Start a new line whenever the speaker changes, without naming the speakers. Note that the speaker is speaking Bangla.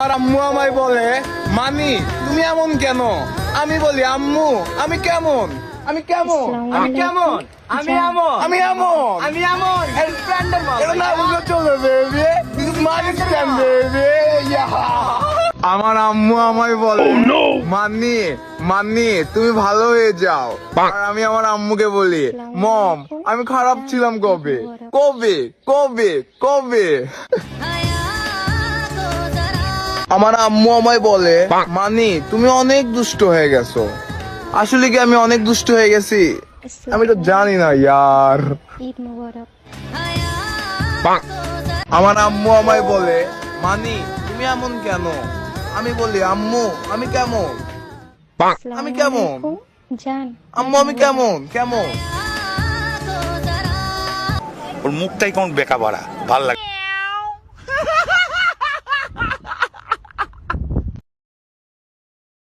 আর আম্মু আমায় বলে, মানি তুমি এমন কেন? আমি বলি, আম্মু আমি কেমন? আমি কেমন? আমি কেমন? আমি এমন, আমি এমন, আমি এমন। এটা না বুঝলে চলে baby, this money scam baby. আমার আম্মু আমায় বলে, মানি মানি তুমি ভালো হয়ে যাও। আর আমি আমার আম্মুকে বলি, মম আমি খারাপ ছিলাম কবে কবে কবে কবে। আমার আম্মু আমায় বলে, মানি তুমি অনেক দুষ্ট হয়ে গেছো। আসলে কি আমি অনেক দুষ্ট হয়ে গেছি? আমি তো জানি না ইয়ার।
ঈদ মোবারক।
আমার আম্মু আমায় বলে, মানি তুমি এমন কেন? আমি বলি, আম্মু আমি কেমন? আমি কেমন?
জান
আম্মু আমি কেমন কেমন?
ওর মুখটাই কেমন বেকা ভরা, ভাল লাগে।